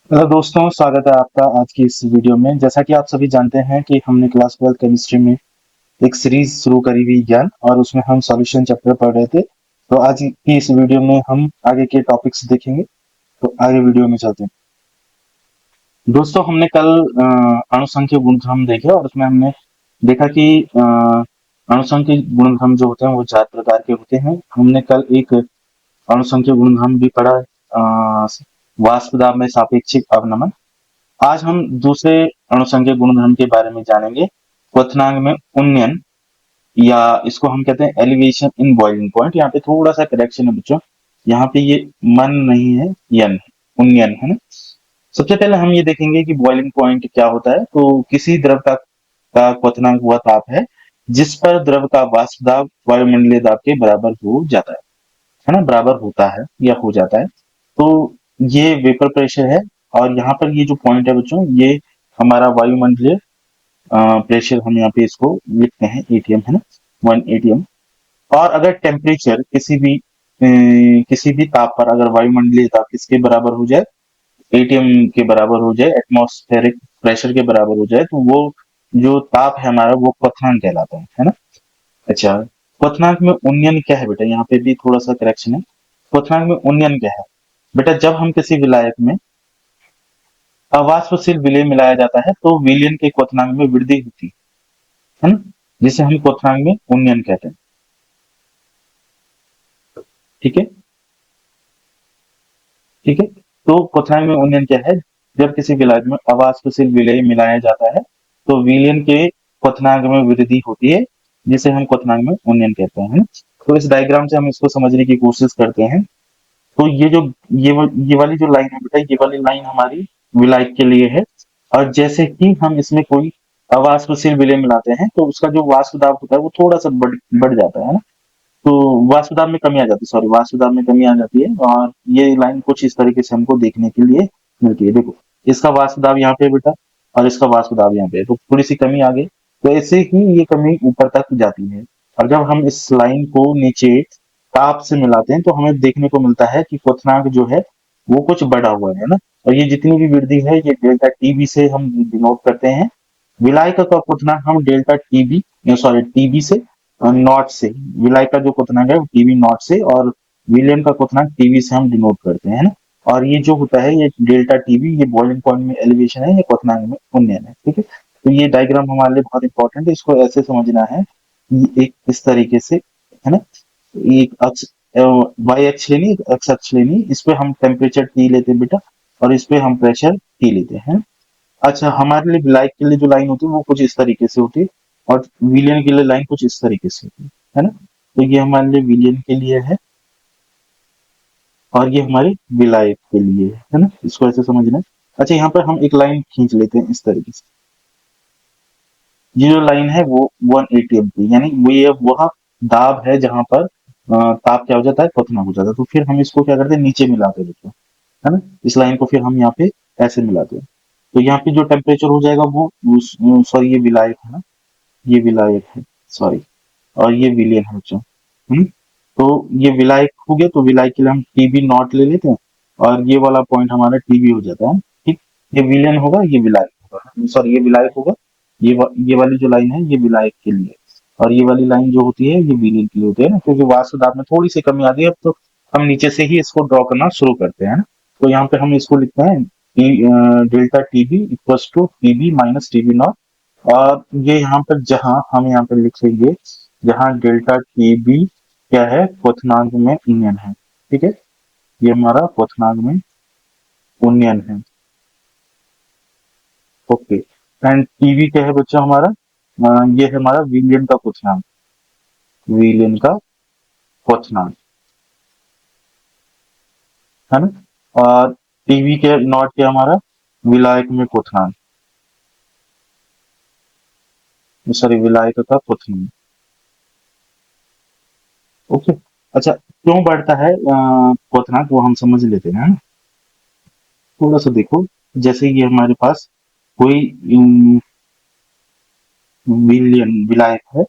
Hello दोस्तों, स्वागत है आपका आज की इस वीडियो में। जैसा कि आप सभी जानते हैं कि हमने क्लास 12 केमिस्ट्री में एक सीरीज शुरू करी हुई ज्ञान, और उसमें हम सॉल्यूशन चैप्टर पढ़ रहे थे। तो आज की इस वीडियो में हम आगे के टॉपिक्स देखेंगे। तो आगे वीडियो में चलते हैं। दोस्तों, हमने कल अणुसंख्य गुणधर्म देखे, और उसमें हमने देखा कि अणुसंख्य गुणधर्म जो होते हैं वो चार प्रकार के होते हैं। हमने कल एक अणुसंख्य गुणधर्म भी पढ़ा, वाष्प दाब में सापेक्षिक अवनमन। आज हम दूसरे अणुसंख्यक गुणधर्म के बारे में जानेंगे, क्वथनांक में उन्नयन, या इसको हम कहते हैं एलिवेशन इन बॉइलिंग पॉइंट। यहाँ पे थोड़ा सा करेक्शन है बच्चों, यहाँ पे ये मन नहीं है, यन है, उन्नयन है ना। सबसे पहले हम ये देखेंगे कि बॉइलिंग पॉइंट क्या होता है। तो किसी द्रव का क्वथनांक वह ताप है जिस पर द्रव का वाष्प दाब वायुमंडलीय दाब के बराबर हो जाता है ना, बराबर होता है या हो जाता है। तो ये वेपर प्रेशर है, और यहाँ पर ये जो पॉइंट है बच्चों, ये हमारा वायुमंडलीय प्रेशर, हम यहाँ पे इसको लिखते हैं एटीएम, है ना, 1 एटीएम। और अगर टेम्परेचर किसी भी ताप पर अगर वायुमंडलीय ताप किसके बराबर हो जाए, एटीएम के बराबर हो जाए, एटमॉस्फेरिक प्रेशर के बराबर हो जाए, तो वो जो ताप है हमारा वो क्वथनांक कहलाता है ना। अच्छा, क्वथनांक में उन्नयन क्या है बेटा, यहाँ पे भी थोड़ा सा करेक्शन है। क्वथनांक में उन्नयन क्या है बेटा, जब हम किसी विलायक में अवाष्पशील विलेय मिलाया जाता है तो विलयन के क्वथनांक में वृद्धि होती है ना, जिसे हम क्वथनांक में उन्नयन कहते हैं। ठीक है, ठीक है। तो क्वथनांक में उन्नयन क्या है, जब किसी विलायक में अवाष्पशील विलेय मिलाया जाता है तो विलयन के क्वथनांक में वृद्धि होती है, जिसे हम क्वथनांक में उन्नयन कहते हैं, है ना। तो इस डायग्राम से हम इसको समझने की कोशिश करते हैं। तो ये वाली जो लाइन है बेटा, ये वाली लाइन हमारी विलायक के लिए है। और जैसे ही हम इसमें कोई अवाष्पशील विलेय मिलाते हैं तो उसका जो वाष्प दाब होता है वो थोड़ा सा बढ़ जाता है ना। तो वाष्प दाब में कमी आ जाती है, सॉरी, वाष्प दाब में कमी आ जाती है। और ये लाइन कुछ इस तरीके से हमको देखने के लिए मिलती है। देखो, इसका वाष्प दाब यहाँ पे है बेटा, और इसका वाष्प दाब यहाँ पे है, तो थोड़ी सी कमी आ गई। तो ऐसे ही ये कमी ऊपर तक जाती है। और जब हम इस लाइन को नीचे ताप से मिलाते हैं तो हमें देखने को मिलता है कि क्वथनांक जो है वो कुछ बढ़ा हुआ है ना। और ये जितनी भी वृद्धि है ये डेल्टा टीबी से हम डिनोट करते हैं। विलायक का क्वथनांक हम डेल्टा टीबी, सॉरी, टीबी से नॉट से, विलायक का जो क्वथनांक है वो टीबी नॉट से, और विलियन का क्वथनांक टीबी से हम डिनोट करते हैं ना। और ये जो होता है ये डेल्टा टीबी, ये बॉइलिंग पॉइंट में एलिवेशन है, ये क्वथनांक में उन्नयन है। ठीक है, तो ये डायग्राम हमारे लिए बहुत इंपॉर्टेंट है, इसको ऐसे समझना है कि एक इस तरीके से, है ना। एक अक्ष, वाई अक्ष लेनी, एक एक्स अक्ष लेनी, इस पे हम टेम्परेचर टी लेते हैं बेटा, और इस पे हम प्रेशर टी लेते हैं। अच्छा, हमारे लिए विलायक के लिए जो लाइन होती है वो कुछ इस तरीके से होती है, और विलियन के लिए लाइन कुछ इस तरीके से होती है ना। तो ये हमारे लिए विलियन के लिए है, और ये हमारे विलायक के लिए है ना, इसको ऐसे समझना है। अच्छा, यहाँ पर हम एक लाइन खींच लेते हैं इस तरीके से। ये जो लाइन है वो 1 एटीएम की, यानी वो ये वह दाब है जहां पर ताप क्या हो जाता है, क्वथनांक हो जाता है। तो फिर हम इसको क्या करते हैं, नीचे मिलाते हैं बच्चों, है ना। इस लाइन को फिर हम यहाँ पे ऐसे मिलाते हैं। तो यहाँ पे जो टेम्परेचर हो जाएगा वो, सॉरी, ये विलायक है ना, ये विलायक है, सॉरी, और ये विलियन है बच्चों। तो ये विलायक हो गया, तो विलायक के लिए हम टीबी नॉट ले लेते हैं, और ये वाला पॉइंट हमारा टीबी हो जाता है। ठीक, ये विलियन होगा, ये विलायक होगा, सॉरी, ये विलायक होगा। ये वाली जो लाइन है ये विलायक के लिए, और ये वाली लाइन जो होती है ये विलियन के लिए होती है ना, क्योंकि वाष्प दाब में थोड़ी सी कमी आ गई। अब तो हम नीचे से ही इसको ड्रॉ करना शुरू करते हैं ना। तो यहाँ पे हम इसको लिखते हैं delta TB equals to TB minus TB naught. और ये यहाँ पर जहां हम यहाँ पे लिखेंगे, जहां डेल्टा टीबी क्या है, क्वथनांक में उन्नयन है। ठीक है, ये हमारा क्वथनांक में उन्नयन है। ओके, एंड टीबी क्या है बच्चा हमारा, ये है हमारा विलियन का क्वथनांक, विलियन का क्वथनांक, है ना। और टीबी के नॉट क्या हमारा, विलायक में क्वथनांक, सॉरी, विलायक का क्वथनांक। ओके। अच्छा, क्यों बढ़ता है क्वथनांक, वो हम समझ लेते हैं, है ना। थोड़ा सा देखो, जैसे ये हमारे पास कोई विलियन विलायक है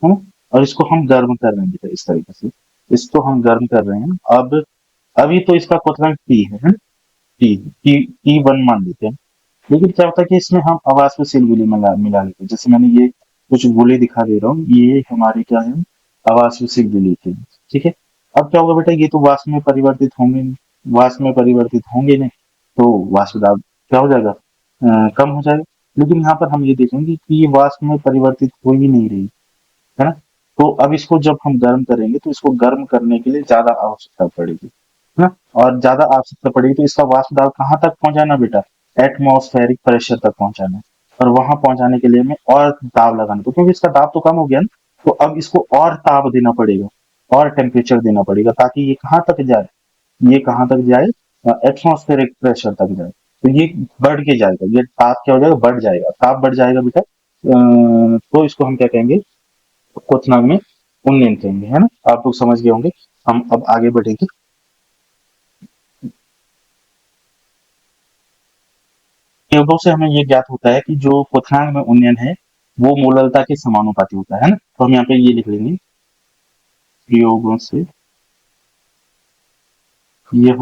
ना, और इसको हम गर्म कर रहे हैं बेटा इस तरीके से, इसको हम गर्म कर रहे हैं। अब अभी तो इसका क्वथनांक टी है ना, T1 मान लेते हैं। लेकिन क्या होता है कि इसमें हम आवाज पे सिलबिली मिला मिला लेते हैं। जैसे मैंने ये कुछ गोले दिखा दे रहा हूँ, ये हमारे क्या है, आवाज पे सिलबिली के। ठीक है। अब क्या होगा बेटा, ये तो वाष्प में परिवर्तित होंगे नहीं, वाष्प में परिवर्तित होंगे नहीं, तो वाष्प दाब क्या हो जाएगा, कम हो जाएगा। लेकिन यहाँ पर हम ये देखेंगे कि ये वाष्प में परिवर्तित हो ही नहीं रही, है ना। तो अब इसको जब हम गर्म करेंगे तो इसको गर्म करने के लिए ज्यादा आवश्यकता पड़ेगी, है ना। और ज्यादा आवश्यकता पड़ेगी तो इसका वाष्प दाब कहाँ तक पहुंचाना बेटा, एटमॉस्फेरिक प्रेशर तक पहुंचाना है। और वहां पहुंचाने के लिए हमें और दाब लगाना, तो क्योंकि इसका दाब तो कम हो गया ना, तो अब इसको और ताप देना पड़ेगा, और टेम्परेचर देना पड़ेगा, ताकि ये कहाँ तक जाए, ये कहाँ तक जाए, एटमॉस्फेरिक प्रेशर तक जाए। तो ये बढ़ के जाएगा, ये ताप क्या हो जाएगा, बढ़ जाएगा, ताप बढ़ जाएगा बेटा। तो इसको हम क्या कहेंगे, क्वथनांक में उन्नयन कहेंगे, है ना। आप लोग समझ गए होंगे। हम अब आगे बढ़ेंगे। प्रयोगों से हमें ये ज्ञात होता है कि जो क्वथनांक में उन्नयन है वो मोललता के समानुपाती होता है ना। तो हम यहाँ पे ये लिख लेंगे, प्रयोगों से यह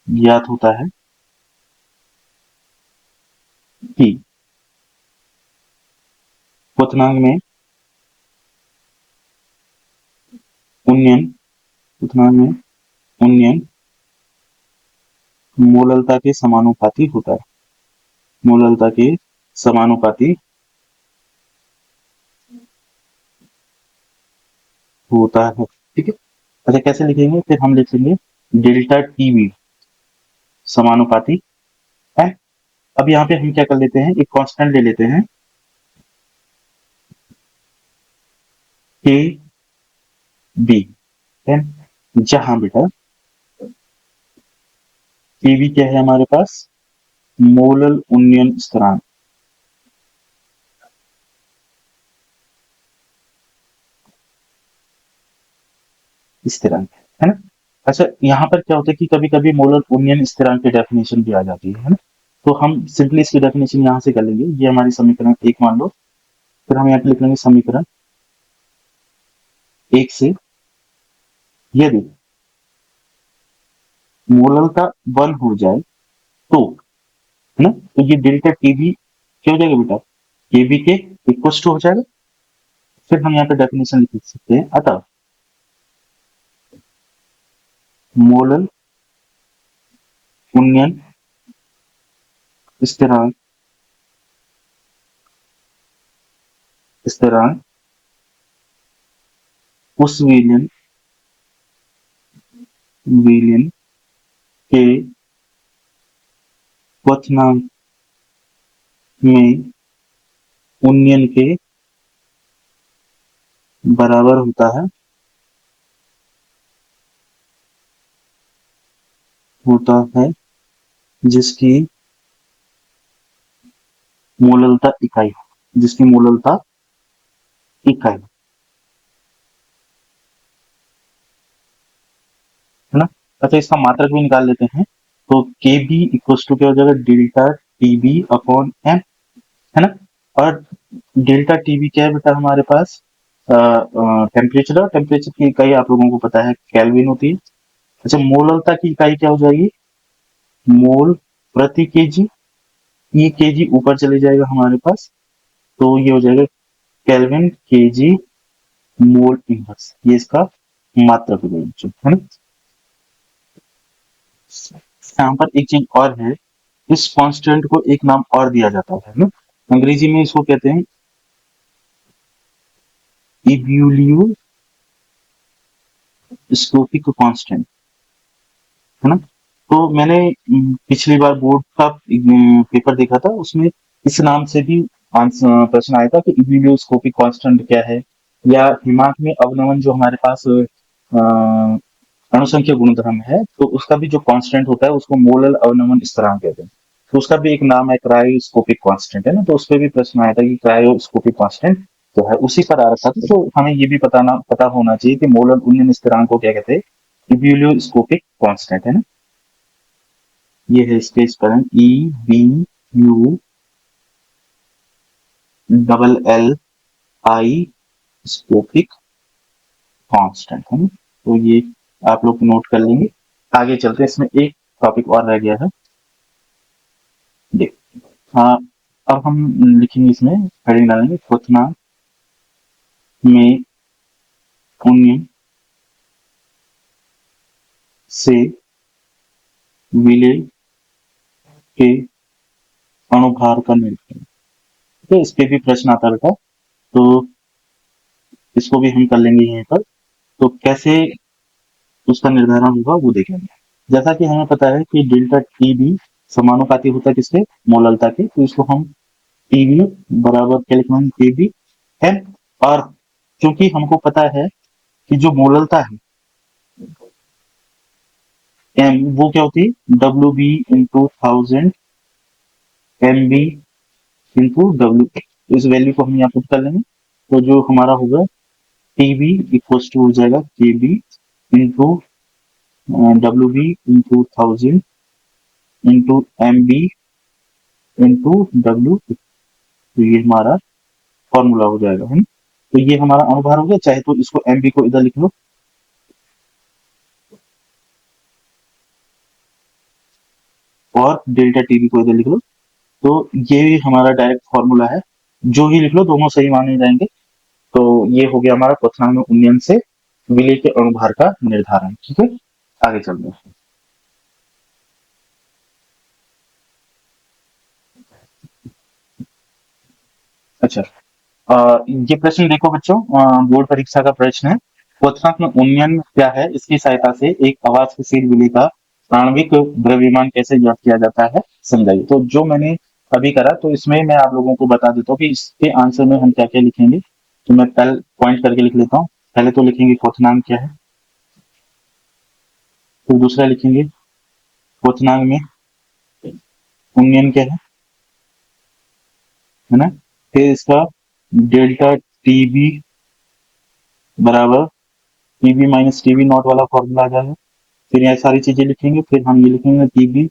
ज्ञात होता है कि क्वथनांक में उन्नयन, क्वथनांक में उन्नयन मोललता के समानुपाती होता है, मोललता के समानुपाती होता है। ठीक है। अच्छा, कैसे लिखेंगे, फिर हम लिखेंगे डेल्टा टीवी समानुपाती है। अब यहाँ पे हम क्या कर लेते हैं, एक कांस्टेंट ले लेते हैं, के बी, है। जहां बेटा केवी क्या है हमारे पास, मोलल उन्नयन स्थिरांक, स्थिरांक, है ना। अच्छा, यहाँ पर क्या होता है कि कभी कभी मोलल उन्नयन स्थिरांक की डेफिनेशन भी आ जाती है ना। तो हम सिंपली इसकी डेफिनेशन यहाँ से कर लेंगे, ये हमारी समीकरण एक मान लो। फिर हम यहाँ पे लिख लेंगे समीकरण एक से, यदि मोललता 1 हो जाए तो, है ना, तो ये डेल्टा टीबी क्या हो जाएगा बेटा, केबी के इक्वल टू हो जाएगा। फिर हम यहाँ पे डेफिनेशन लिख सकते हैं, अतः मोलल उन्नयन स्थिरांक, स्थिरांक उस विलयन, विलयन के क्वथनांक में उन्नयन के बराबर होता है जिसकी मोललता इकाई, जिसकी मोललता इकाई, है ना। अच्छा, इसका मात्रक भी निकाल लेते हैं। तो के बी इक्वल टू क्या हो जाएगा, delta T B upon M, है ना। और डेल्टा टी बी क्या है बेटा हमारे पास, टेम्परेचर, और टेम्परेचर की इकाई आप लोगों को पता है केल्विन होती है। अच्छा, मोललता की इकाई क्या हो जाएगी, मोल प्रति केजी, ये केजी ऊपर चले जाएगा हमारे पास, तो ये हो जाएगा केल्विन केजी मोल इनवर्स, ये इसका मात्रक हो जाएगा, है ना। यहाँ पर एक चीज और है, इस कांस्टेंट को एक नाम और दिया जाता है ना, अंग्रेजी में इसको कहते हैं इब्यूलियोस्कोपिक कांस्टेंट, है ना। तो मैंने पिछली बार बोर्ड का पेपर देखा था, उसमें इस नाम से भी प्रश्न आया था कि इब्यूलियोस्कोपिक कांस्टेंट क्या है, या हिमांक में अवनमन जो हमारे पास अणुसंख्या गुणधर्म है, तो उसका भी जो कांस्टेंट होता है उसको मोलल अवनमन स्थिरांक कहते हैं। तो उसका भी एक नाम है क्रायोस्कोपिक कांस्टेंट, है ना। तो उस पर भी प्रश्न आया था कि क्रायोस्कोपिक कांस्टेंट जो है उसी पर आ रखा था। तो हमें ये भी पता होना चाहिए कि मोलल उन्नयन स्थिरांक को क्या कहते हैं, इब्यूलियोस्कोपिक कांस्टेंट, है ना। ये है इसके स्पेलिंग, EBULLI स्कोपिक कांस्टेंट, है ना। तो ये आप लोग नोट कर लेंगे। आगे चलते हैं, इसमें एक टॉपिक और रह गया है, हाँ, अब हम लिखेंगे, इसमें हेडिंग डालेंगे क्वेश्चन में उन्नीस से विलेय के अणुभार का निर्धारण। तो इस पे भी प्रश्न आता बेटा, तो इसको भी हम कर लेंगे यहीं पर। तो कैसे उसका निर्धारण होगा वो देखेंगे। जैसा कि हमें पता है कि डेल्टा टी बी समानुपाती होता है किसके, मोललता के, तो इसको हम टी बी बराबर क्या लिखेंगे, टी बी है। और क्योंकि हमको पता है कि जो मोललता है एम, वो क्या होती है, W B into 1000 M B into W. इस वैल्यू को हम यहाँ पुट कर लेंगे, तो जो हमारा होगा टी बी इक्वल टू हो जाएगा K B into W B into 1000 into M B into W. तो ये हमारा फॉर्मूला हो जाएगा, है ना। तो ये हमारा अणुभार हो गया, चाहे तो इसको एम बी को इधर लिख लो और डेल्टा टी बी को इधर लिख लो। तो ये हमारा डायरेक्ट फॉर्मूला है, जो ही लिख लो दोनों सही माने जाएंगे। तो ये हो गया हमारा क्वेश्चन में उन्नयन से विलेय के अणुभार का निर्धारण। ठीक है, आगे चलते हैं। अच्छा, ये प्रश्न देखो बच्चों, बोर्ड परीक्षा का प्रश्न है। क्वेश्चन में उन्नयन क्या है, इसकी सहायता से एक अवाष्पशील विलेय का आणविक द्रव्यमान कैसे ज्ञात किया जाता है, समझाइए। तो जो मैंने अभी करा, तो इसमें मैं आप लोगों को बता देता हूँ कि इसके आंसर में हम क्या क्या लिखेंगे। तो मैं पहले पॉइंट करके लिख लेता हूँ। पहले तो लिखेंगे क्वेश्चन क्या है, फिर दूसरा लिखेंगे क्वेश्चन में उन्नयन क्या है ना। फिर इसका डेल्टा टी बी बराबर टीबी माइनस टीबी नॉट वाला फॉर्मूला आ जाएगा। फिर ये सारी चीजें लिखेंगे, फिर हम ये लिखेंगे टीबी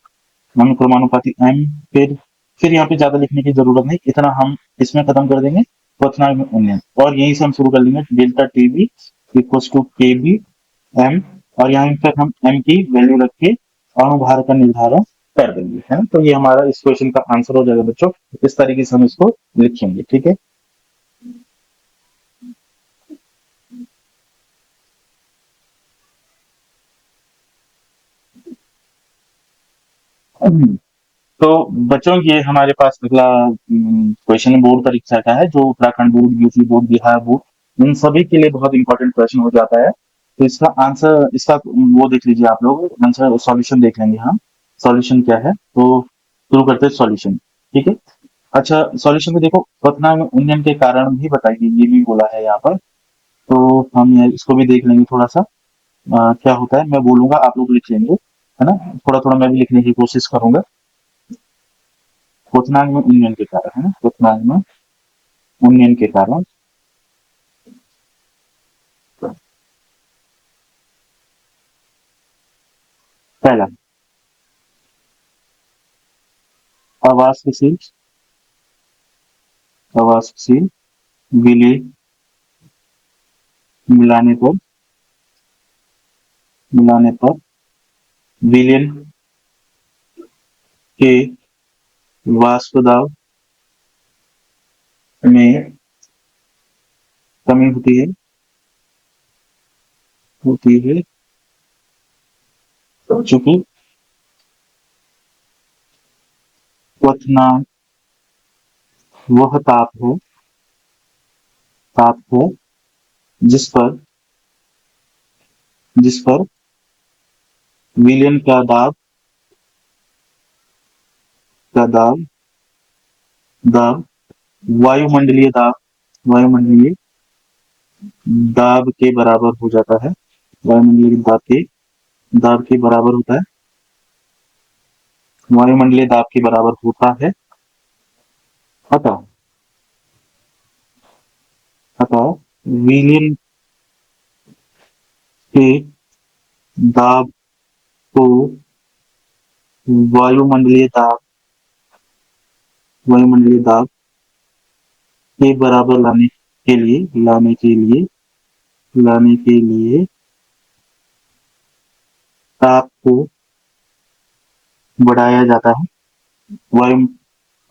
अनुक्रमानुपाती एम। फिर यहाँ पे ज्यादा लिखने की जरूरत नहीं, इतना हम इसमें खत्म कर देंगे क्वेश्चन में उन्नयन, और यहीं से हम शुरू कर लेंगे डेल्टा टीबी इक्वल टू के बी एम। और यहाँ पर हम एम की वैल्यू रख के अणुभार का निर्धारण कर देंगे, है ना। तो ये हमारा इस क्वेश्चन का आंसर हो जाएगा बच्चों। इस तरीके से हम इसको लिखेंगे, ठीक है। तो बच्चों ये हमारे पास अगला क्वेश्चन बोर्ड परीक्षा का है, जो Uttarakhand board, UP board, Bihar board, इन सभी के लिए बहुत इंपॉर्टेंट प्रश्न हो जाता है। तो इसका आंसर, इसका वो देख लीजिए आप लोग, आंसर सॉल्यूशन देख लेंगे हम। सॉल्यूशन क्या है, तो शुरू करते हैं सॉल्यूशन। ठीक है। अच्छा, सॉल्यूशन में देखो, पतना में उन्नयन के कारण भी बताइए, ये भी बोला है यहाँ पर। तो हम इसको भी देख लेंगे थोड़ा सा। क्या होता है, मैं बोलूंगा, आप लोग लिख लेंगे, है ना। थोड़ा थोड़ा मैं भी लिखने की कोशिश करूंगा। क्वेश्चन में उन्नयन के कारण, है ना, क्वेश्चन में उन्नयन के कारण। पहला, अवाष्पशील अवाष्पशील विलेय मिलाने पर मिलाने पर विलयन के वाष्प दाब में कमी होती है चूंकि क्वथनांक वह ताप है जिस पर जिस पर विलयन का दाब दाब वायुमंडलीय दाब वायुमंडलीय दाब के बराबर हो जाता है। वायुमंडलीय दाब के बराबर होता है। वायुमंडलीय दाब के बराबर होता है। अतः अतः विलयन के दाब को वायुमंडलीय दाब वायुमंडलीय दाब के बराबर लाने के लिए ताप को बढ़ाया जाता है। वायु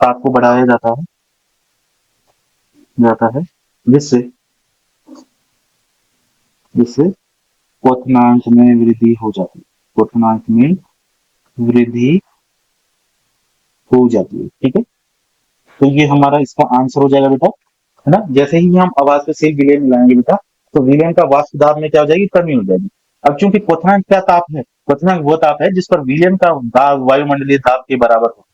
ताप को बढ़ाया जाता है जिससे जिससे क्वथनांक में वृद्धि हो जाती है, क्वथनांक में वृद्धि हो जाती है। ठीक है, तो ये हमारा इसका आंसर हो जाएगा बेटा, है ना। जैसे ही हम आवाज पे से विलयन मिलाएंगे बेटा, तो विलयन का वाष्प दाब में क्या हो जाएगी, कमी हो जाएगी। अब चूंकि क्वथनांक क्या ताप है, क्वथनांक वो ताप है जिस पर विलयन का दाब वायुमंडलीय दाब के बराबर हो।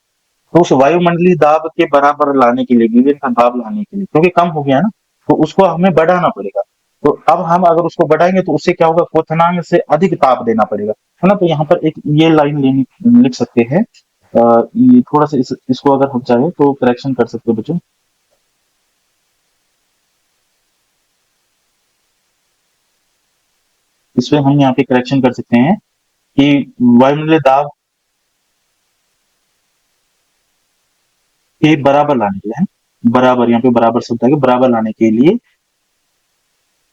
तो उस वायुमंडलीय दाब के बराबर लाने के लिए, विलयन का दाब लाने के लिए, क्योंकि कम हो गया ना, तो उसको हमें बढ़ाना पड़ेगा। तो अब हम अगर उसको बढ़ाएंगे तो उससे क्या होगा, क्वथनांक से अधिक ताप देना पड़ेगा, है ना। तो यहाँ पर एक ये लाइन लिख सकते हैं। ये थोड़ा सा इसको अगर हम चाहे तो करेक्शन कर सकते हैं बच्चों। इसमें हम यहाँ पे करेक्शन कर सकते हैं कि वायुमंडलीय दाब के बराबर लाने के लिए, है बराबर, यहाँ पे बराबर शब्द है, बराबर लाने के लिए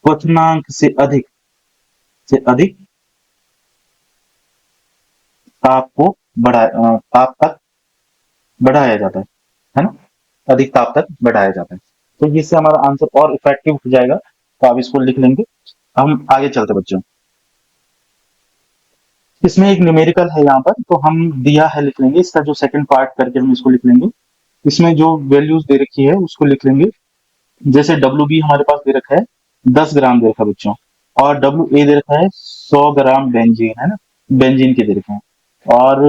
क्वथनांक से अधिक ताप को ताप तक बढ़ाया जाता है ना, अधिक ताप तक बढ़ाया जाता है। तो इससे हमारा आंसर और इफेक्टिव हो जाएगा। तो आप इसको लिख लेंगे। हम आगे चलते बच्चों, इसमें एक न्यूमेरिकल है यहाँ पर, तो हम दिया है लिख लेंगे, इसका जो सेकंड पार्ट करके हम इसको लिख लेंगे। इसमें जो वैल्यूज दे रखी है उसको लिख लेंगे। जैसे डब्ल्यू बी हमारे पास दे रखा है 10 ग्राम दे रखा है बच्चों, और डब्ल्यू ए दे रखा है 100 ग्राम बेंजीन, है ना, बेंजीन के दे रखे हैं। और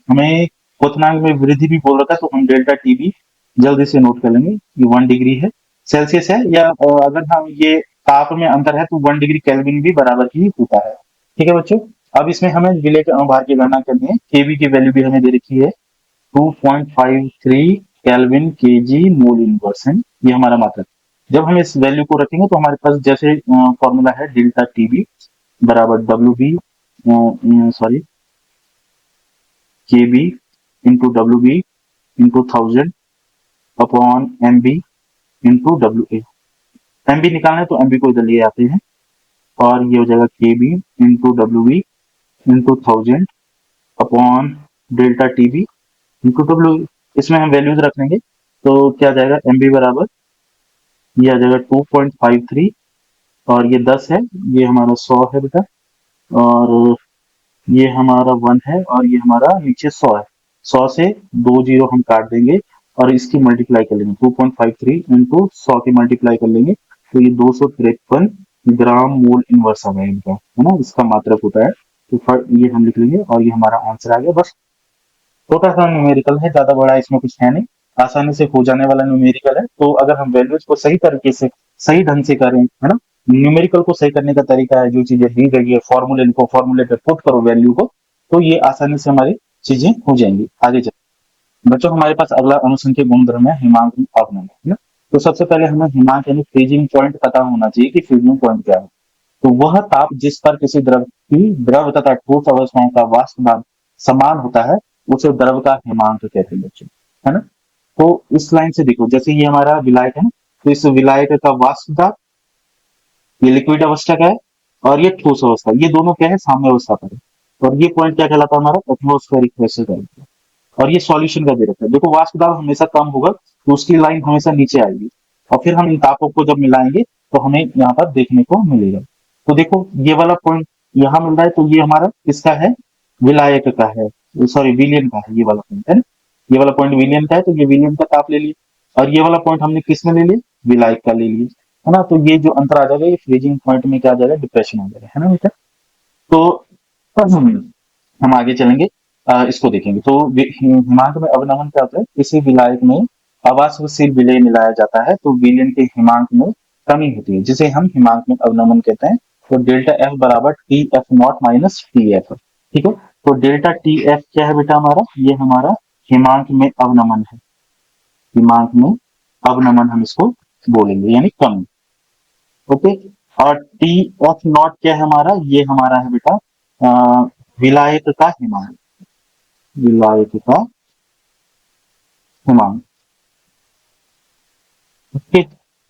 हमें क्वथनांक में वृद्धि भी बोल रखा है, तो हम डेल्टा टी बी जल्दी से नोट कर लेंगे। ये 1 डिग्री है सेल्सियस है, या अगर हम ये ताप में अंतर है तो 1 डिग्री केल्विन भी बराबर ही होता है। ठीक है बच्चों, अब इसमें हमें विलेय के अनुभार की गणना करनी है। केवी की वैल्यू भी हमें दे रखी है 2.53 केल्विन के जी मोल इनवर्स है, ये हमारा मात्रक। जब हम इस वैल्यू को रखेंगे तो हमारे पास जैसे फॉर्मूला है डेल्टा टी बी बराबर W B, sorry, K B into W B into 1000 upon M B into W A. M B निकालना है तो एम बी को इधर लिए आते हैं, और ये हो जाएगा K B into W B into 1000 upon delta T B into W. इसमें हम वैल्यूज रख लेंगे, तो क्या आ जाएगा, एम बी बराबर ये आ जाएगा 2.53, और ये 10 है, ये हमारा 100 है बेटा, और ये हमारा 1 है, और ये हमारा नीचे 100 है। 100 से 2 जीरो हम काट देंगे और इसकी मल्टीप्लाई कर लेंगे, 2.53 इंटू 100 की मल्टीप्लाई कर लेंगे, तो ये 253 ग्राम मोल इनवर्स आ गया इनका, है ना, इसका मात्रक होता है। तो ये हम लिख लेंगे और ये हमारा आंसर आ गया। बस छोटा सा न्यूमेरिकल है, ज्यादा बड़ा इसमें कुछ है नहीं, आसानी से हो जाने वाला न्यूमेरिकल है। तो अगर हम वैल्यूज को सही तरीके से, सही ढंग से करें, है ना, न्यूमेरिकल को सही करने का तरीका है, जो चीजें दी गई है, फॉर्मूले लिखो, फॉर्मूले पे पुट करो वैल्यू को, तो ये आसानी से हमारी चीजें हो जाएंगी। आगे चलो बच्चों, हमारे पास अगला अनुसंख्यक गुणधर्म है हिमांक अवनमन, है ना। तो सबसे पहले हमें हिमांक यानी फ्रीजिंग पॉइंट पता होना चाहिए कि फ्रीजिंग पॉइंट क्या है। तो वह ताप जिस पर किसी द्रव की द्रव तथा ठोस अवस्थाओं का वाष्प दाब समान होता है, उसे द्रव का हिमांक कहते हैं बच्चों, है ना। तो इस लाइन से देखो, जैसे ये हमारा विलायक है ना, तो इस विलायक का वाष्प दाब, ये लिक्विड अवस्था का है, और ये ठोस अवस्था, ये दोनों क्या है, साम्य अवस्था पर है। और ये पॉइंट क्या कहलाता है, हमारा एटमोस्फेरिक प्रेशर कहलाता है। और ये सॉल्यूशन का दे रखा है। देखो वाष्प दाब हमेशा कम होगा तो उसकी लाइन हमेशा नीचे आएगी, और फिर हम इन तापों को जब मिलाएंगे तो हमें यहाँ पर देखने को मिलेगा। तो देखो ये वाला पॉइंट यहाँ मिल रहा है, तो ये हमारा किसका है, विलायक का है, सॉरी विलियन का है, ये वाला पॉइंट है ना, ये वाला पॉइंट विलियन का है, तो ये विलियन का ताप ले लिया। और ये वाला पॉइंट हमने किस में ले लिया, विलायक का ले लिया, है ना। तो ये जो अंतर आ जाएगा, ये फ्रीजिंग पॉइंट में क्या आ जाएगा, डिप्रेशन आ जाएगा, है ना बेटा। तो हम आगे चलेंगे, इसको देखेंगे। तो हिमांक में अवनमन क्या होता है, किसी विलायक में अवाष्पशील विलेय मिलाया जाता है तो विलयन के हिमांक में कमी होती है, जिसे हम हिमांक में अवनमन कहते हैं। तो डेल्टा एफ बराबर T F not minus T F, ठीक है। तो डेल्टा टी एफ क्या है बेटा हमारा, ये हमारा हिमांक में अवनमन है, हिमांक में अवनमन हम इसको बोलेंगे, यानी कमी। ओके, और टी एफ नॉट क्या है हमारा, ये हमारा है बेटा विलायक का हिमांक, विलायक का हिमांक। ओके,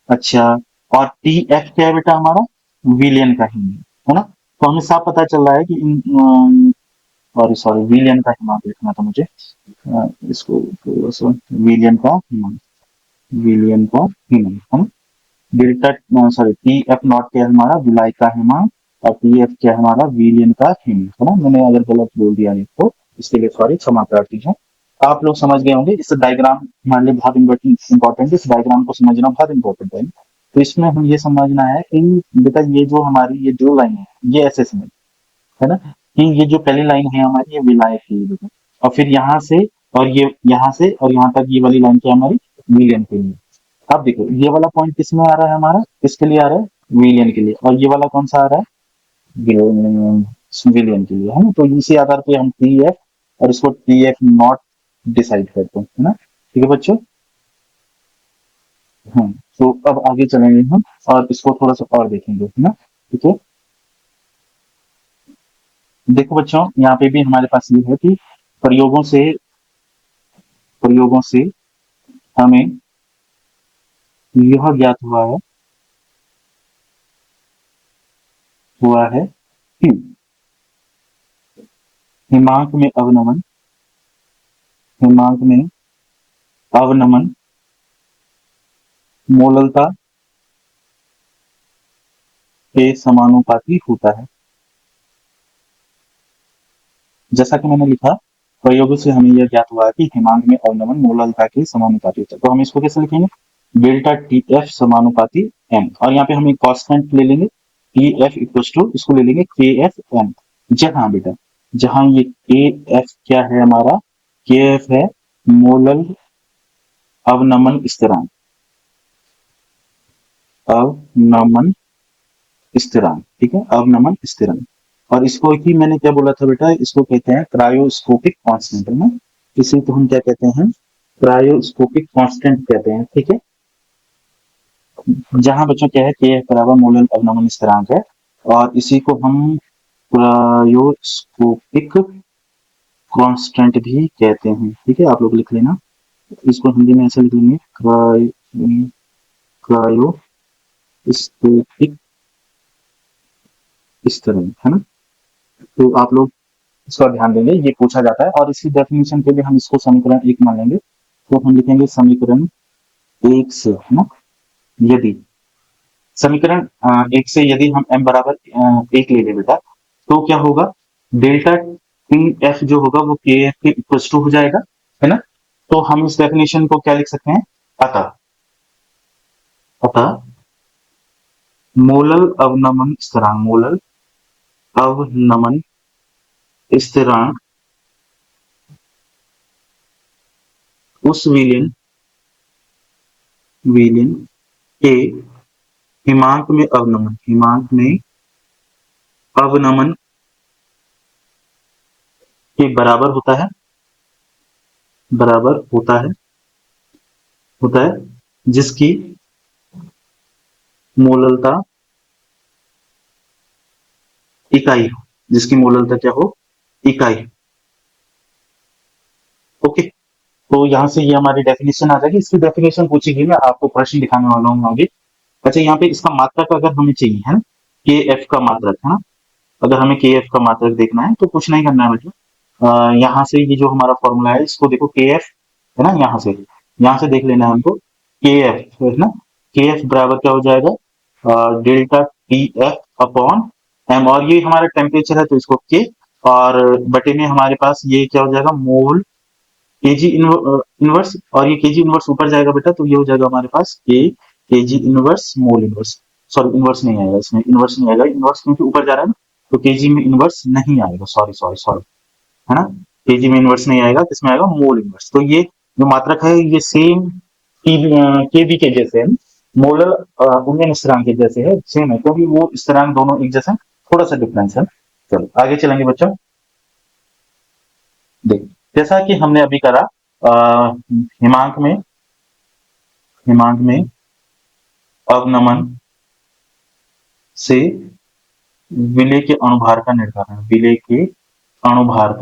अच्छा, और टी एफ क्या है बेटा हमारा, विलियन का हिमांक, है ना। तो हमें साफ पता चल रहा है कि और सॉरी विलियन का हिमांक लिखना था मुझे, इसको थोड़ा सा विलियन का हिमांक, विलियन का हिमांक है ना। Delta sorry T F not क्या है हमारा, विलाय का हिमांक, और टी एफ क्या है हमारा, विलियन का हिमांक है ना। मैंने अगर गलत बोल दिया है तो इसके लिए सॉरी, क्षमा प्रार्थी हूँ। आप लोग समझ गए होंगे। इस डायग्राम हमारे लिए बहुत इंपॉर्टेंट है, इस डायग्राम को समझना बहुत इंपॉर्टेंट है। तो इसमें हम ये समझना है कि बेटा ये जो हमारी ये जो लाइन है ये ऐसे समझ, है ना, कि ये जो पहली लाइन है हमारी ये विलायक के लिए बेटा, और फिर यहाँ से और ये यहाँ से और यहाँ तक ये वाली लाइन क्या है हमारी, विलियन के लिए। अब देखो ये वाला पॉइंट किस में आ रहा है हमारा, किसके लिए आ रहा है, विलियन के लिए, और ये वाला कौन सा आ रहा है, विलियन के लिए, है ना। तो इसी आधार पे हम टी एफ और इसको टी एफ नॉट डिसाइड करते हैं, है ना। ठीक है बच्चों। हाँ, तो अब आगे चलेंगे हम और इसको थोड़ा सा और देखेंगे, है ना। ठीक है, देखो बच्चों यहाँ पे भी हमारे पास ये है कि प्रयोगों से हमें यह ज्ञात हुआ है कि हिमांक में अवनमन, हिमांक में अवनमन मोललता के समानुपाती होता है। जैसा कि मैंने लिखा, प्रयोगों से हमें यह ज्ञात हुआ है कि हिमांक में अवनमन मोललता के समानुपाती होता है। तो हम इसको कैसे लिखेंगे, डेल्टा टी एफ समानुपाती एम, और यहाँ पे हम एक कांस्टेंट ले लेंगे, टी एफ इक्वल टू इसको ले लेंगे के एफ एम। जहां बेटा, जहां ये के एफ क्या है हमारा, के एफ है मोलल अवनमन स्थिरांक, अवनमन स्थिरांक, ठीक है, अवनमन स्थिरांक। और इसको ही मैंने क्या बोला था बेटा, इसको कहते हैं क्रायोस्कोपिक कांस्टेंट, है ना। इसी को हम क्या कहते हैं, क्रायोस्कोपिक कांस्टेंट कहते हैं, ठीक है। जहां बच्चों क्या है, के बराबर मोलर अवनमन स्थिरांक है, और इसी को हम क्रायोस्कोपिक कांस्टेंट भी कहते हैं, ठीक है। आप लोग लिख लेना, इसको हिंदी में ऐसे लिख लेंगे, क्रायोस्कोपिक स्थिरांक, है ना। तो आप लोग इसका ध्यान देंगे, ये पूछा जाता है, और इसी डेफिनेशन के लिए हम इसको समीकरण एक मान लेंगे। तो हम लिखेंगे समीकरण एक से, है ना, यदि समीकरण एक से यदि हम m बराबर एक ले लें बेटा, तो क्या होगा, डेल्टा टी एफ जो होगा वो के एफ के इक्वल टू हो जाएगा, है ना। तो हम इस डेफिनेशन को क्या लिख सकते हैं, अतः अतः मोलल अवनमन स्थिरांक, मोलल अवनमन स्थिरांक उस विलियन विलियन के हिमांक में अवनमन, हिमांक में अवनमन के बराबर होता है जिसकी मोललता इकाई हो, जिसकी मोललता क्या हो, इकाई। ओके, तो यहाँ से ये हमारी डेफिनेशन आ जाएगी। इसकी डेफिनेशन पूछेगी, मैं आपको प्रश्न दिखाने वाला हूँ आगे। अच्छा, यहाँ पे इसका मात्रक अगर हमें चाहिए, है ना, के एफ का मात्रक, है ना, अगर हमें के एफ का मात्रक देखना है तो कुछ नहीं करना है मतलब, यहाँ से ये जो हमारा फॉर्मूला है इसको देखो, के एफ है ना, यहाँ से देख लेना है हमको, के एफ है ना, के एफ बराबर क्या हो जाएगा, delta T F upon M, और ये हमारा टेम्परेचर है तो इसको के, और बटे में हमारे पास ये क्या हो जाएगा, मोल केजी इनवर्स, और ये केजी इनवर्स ऊपर जाएगा बेटा, तो ये हो जाएगा हमारे पास K G inverse mole inverse, sorry inverse नहीं आएगा, इसमें इनवर्स नहीं आएगा, इनवर्स क्योंकि ऊपर जा रहा है ना, तो केजी में इनवर्स नहीं आएगा, सॉरी सॉरी सॉरी, है ना। केजी में इनवर्स नहीं आएगा, किसमें आएगा, मोल इनवर्स। तो ये जो मात्रक है ये सेम केबी के जैसे है, मोलर उन्नयन स्थिरांक के जैसे है, सेम है, क्योंकि वो स्थिरांक दोनों एक जैसे हैं, थोड़ा सा डिफरेंस है। चलो आगे चलेंगे बच्चों। देखिए, जैसा कि हमने अभी करा, हिमांक में अवनमन से विलेय के अणुभार का निर्धारण, विलेय के अणुभार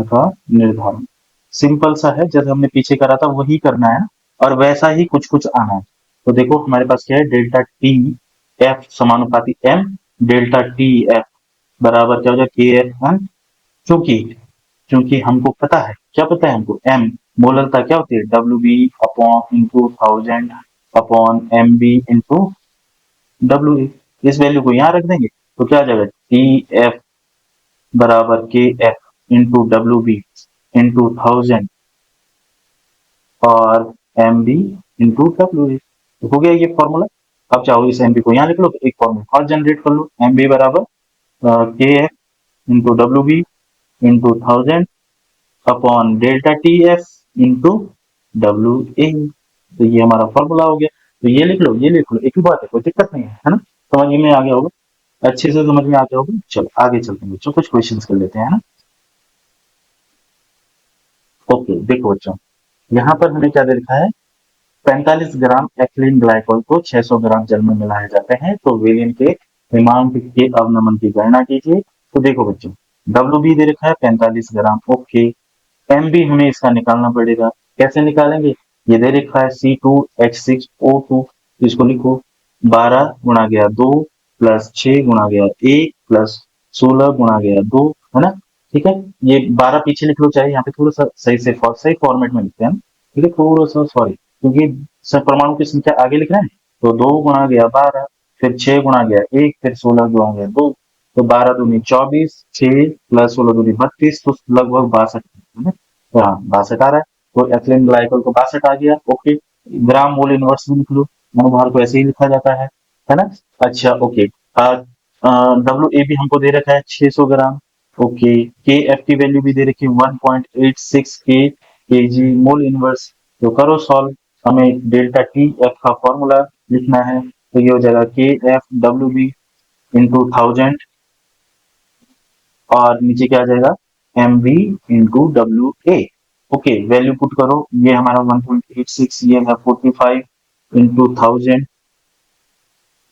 का निर्धारण सिंपल सा है, जैसे हमने पीछे करा था वही करना है, और वैसा ही कुछ कुछ आना है। तो देखो हमारे पास क्या है, डेल्टा टी एफ समानुपाती एम, डेल्टा टी एफ बराबर क्या हो जाएगा के एफ एन, क्योंकि क्योंकि हमको पता है, क्या पता है हमको, एम मोलरता क्या होती है, W B upon into thousand upon M B into W A. इस वैल्यू को यहाँ रख देंगे तो क्या आ जाएगा टी एफ बराबर K F into W B into thousand और M B into W A. हो गया ये फॉर्मूला। अब चाहो इस एम बी को यहाँ लिख लो तो एक फॉर्मूला और जनरेट कर लो, एम बी बराबर K F into W B into thousand upon delta T F into W A. तो ये हमारा फॉर्मूला हो गया। तो ये लिख लो, ये लिख लो, एक ही बात है, कोई दिक्कत नहीं है ना। समझ में आ गया होगा, अच्छे से समझ में आ गया होगा। चलो आगे चलते हैं बच्चों, कुछ क्वेश्चन कर लेते हैं, है ना। ओके देखो बच्चों, यहाँ पर हमें क्या दे रखा है, 45 ग्राम एथिलीन ग्लाइकोल को 600 ग्राम जल में मिलाए जाते हैं, तो वेलिन के हिमांक के अवनमन की गणना कीजिए। तो देखो बच्चों, डब्ल्यू बी दे रखा है 45 ग्राम, ओके। एम बी हमें इसका निकालना पड़ेगा, कैसे निकालेंगे, ये दे रखा है C2H6O2, इसको लिखो 12 गुणा गया 2 प्लस 6 गुणा गया 1 प्लस 16 गुणा गया 2, है ना। ठीक है, ये 12 पीछे लिख लो, चाहे यहाँ पे थोड़ा सा सही से सही फॉर्मेट में लिखते हैं, ठीक है, थोड़ा सा सॉरी, क्योंकि सब परमाणु की संख्या आगे लिख रहे हैं। तो 2 गुणा गया 12, फिर 6 गुणा गया 1, फिर 16 गुणा गया 2, तो 12 दूनी 24, 6 प्लस 16 दूनी 32, तो लगभग 62, है ना। तो हाँ 62 आ रहा है, तो एथिलीन ग्लाइकोल को 62 आ गया, ओके। ग्राम मोल इनवर्स में लिख लो, अनुभार को ऐसे ही लिखा जाता है ना। अच्छा ओके, डब्ल्यू ए भी हमको दे रखा है 600 ग्राम, ओके। के एफ की वैल्यू भी दे रखी है 1.86 के जी मोल इनवर्स। तो करो सॉल्व, हमें डेल्टा टी एफ का फॉर्मूला लिखना है, तो ये हो जाएगा K F W B into thousand और नीचे क्या आ जाएगा M B into W A. Okay value put करो, ये हमारा 1.86, ये है 45 इंटू थाउजेंड,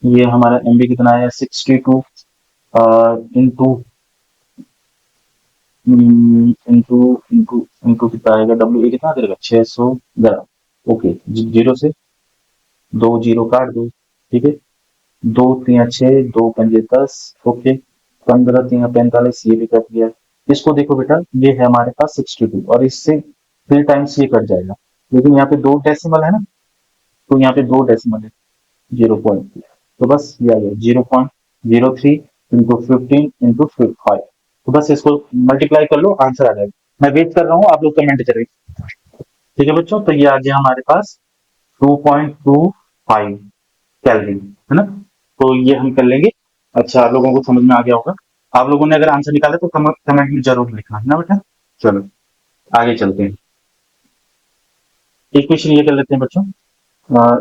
ये हमारा एम बी कितना है 62 इंटू इंटू इंटू इंटू कितना आएगा, डब्ल्यू ए कितना देगा 600 ग्राम, ओके। जीरो से 2 जीरो काट दो, ठीक है, 2 3 6, 2 पंजे 10, ओके। 15 3 45, ये भी कट गया। इसको देखो बेटा, ये है हमारे पास 62 और इससे 3 टाइम्स ये कट जाएगा, लेकिन यहाँ पे 2 डेसिमल है ना, तो यहाँ पे 2 डेसिमल है, 0. तो बस ये आ गया 0.03 इंटू 15 इंटू 5। तो बस इसको मल्टीप्लाई कर लो, आंसर आ जाएगा। मैं वेट कर रहा हूँ, आप लोग कमेंट करें, ठीक है बच्चों। तो ये आ गया हमारे पास 2.25 कैलोरी, है ना। तो ये हम कर लेंगे। अच्छा आप लोगों को समझ में आ गया होगा। आप लोगों ने अगर आंसर निकाला तो कमेंट में जरूर लिखना, है ना बेटा। चलो आगे चलते हैं, एक क्वेश्चन ये कर लेते हैं बच्चों।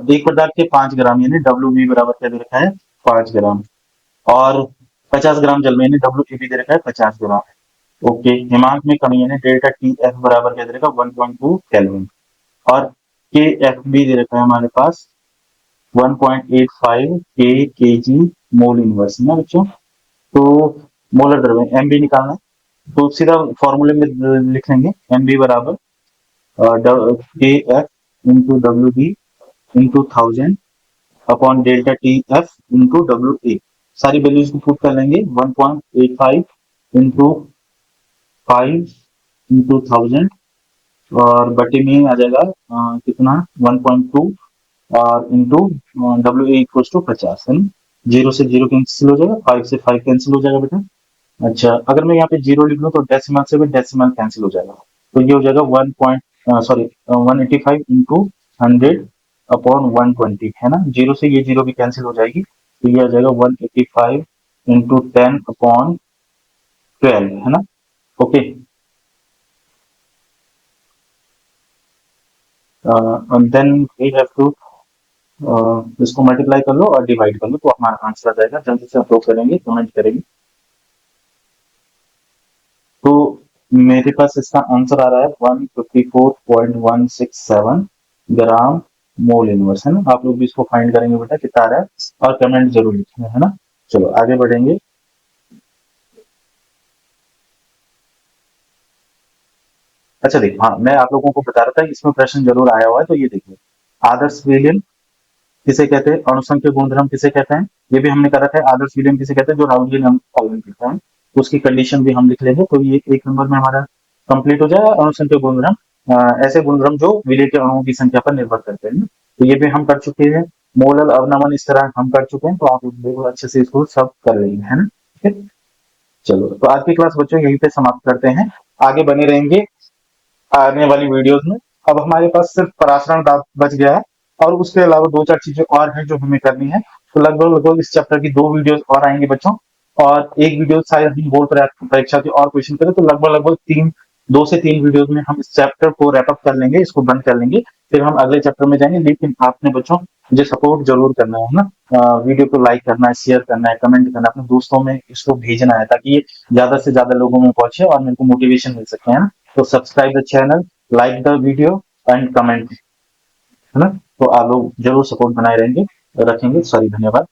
एक पदार्थ के 5 ग्राम यानी डब्ल्यू बी बराबर क्या दे रखा है 5 ग्राम, और 50 ग्राम जल में यानी डब्ल्यू ए भी दे रखा है 50 ग्राम, ओके। हिमांक में कमी यानी डेल्टा टी एफ बराबर क्या दे रखा है 1.2 केल्विन, और के एफ बी दे रखा है हमारे पास 1.85 के जी मोल इनवर्स, है ना बच्चों। तो मोलर द्रव्यमान एम बी निकालना है, तो सीधा फॉर्मूले में लिख लेंगे, एम बी बराबर K F into W B into thousand upon delta T F into W A. सारी वैल्यूज को पुट कर लेंगे, 1.85 इंटू 5 इंटू थाउजेंड और बटे में आ जाएगा कितना 1.2 और into W A equal to 50, है ना। जीरो से जीरो कैंसिल हो जाएगा, 5 से 5 कैंसिल हो जाएगा बेटा। अच्छा अगर मैं यहाँ पे जीरो लिख लूँ तो डेसिमल से भी डेसिमल कैंसिल हो जाएगा, तो ये हो जाएगा 1.185 इंटू 100 अपॉन 120, है ना। जीरो से ये जीरो भी कैंसिल हो जाएगी, तो ये आ जाएगा 185 इंटू 10 अपॉन 12, है ना। Okay then we have to इसको मल्टीप्लाई कर लो और डिवाइड कर लो, तो हमारा आंसर आ जाएगा। जल्दी से आप लोग करेंगे, कमेंट करेंगे। तो मेरे पास इसका आंसर आ रहा है 154.167 ग्राम मोल इनवर्स, है ना। आप लोग भी इसको फाइंड करेंगे बेटा कितना आ रहा है, और कमेंट जरूर लिखेंगे, है ना। चलो आगे बढ़ेंगे। अच्छा देखो, हाँ मैं आप लोगों को बता रहा था इसमें प्रश्न जरूर आया हुआ है, तो ये देखिए, आदर्श विलयन किसे कहते हैं, अणुसंख्य गुणधर्म किसे कहते हैं, ये भी हमने करा था। आदर्श विलयन किसे कहते हैं, जो राउंड का पालन करता है। उसकी कंडीशन भी हम लिख लेंगे। तो ये 1 नंबर में हमारा कंप्लीट हो जाएगा। अणुसंख्या गुणधर्म ऐसे गुणधर्म जो विलेय के अणुओं की संख्या पर निर्भर करते हैं। तो ये भी हम कर चुके हैं। मोलल अवनमन इस तरह हम कर चुके हैं, तो आप बिल्कुल अच्छे से इसको सब कर लेंगे, है ना। ठीक है? चलो, तो आज की क्लास बच्चों यहीं पे समाप्त करते हैं। आगे बने रहेंगे आने वाली वीडियोस में। अब हमारे पास सिर्फ पराशरण बच गया है, और उसके अलावा 2-4 चीजें और हैं जो हमें करनी है। तो लगभग लगभग इस चैप्टर की 2 वीडियोस और आएंगे बच्चों, और एक वीडियो शायद हम बोर्ड परीक्षा के और क्वेश्चन करें, तो लगभग लगभग 2 से 3 वीडियोस में हम इस चैप्टर को रैपअप कर लेंगे, इसको बंद कर लेंगे। फिर हम अगले चैप्टर में जाएंगे। लेकिन आपने बच्चों मुझे सपोर्ट जरूर करना है ना। वीडियो को लाइक करना है, शेयर करना है, कमेंट करना है, अपने दोस्तों में इसको भेजना है, ताकि ये ज्यादा से ज्यादा लोगों में पहुंचे और मेरे को मोटिवेशन मिल सके, है ना। तो subscribe the channel, like the video and comment, है ना। तो आप लोग जरूर सपोर्ट बनाए रहेंगे रखेंगे। सॉरी, धन्यवाद।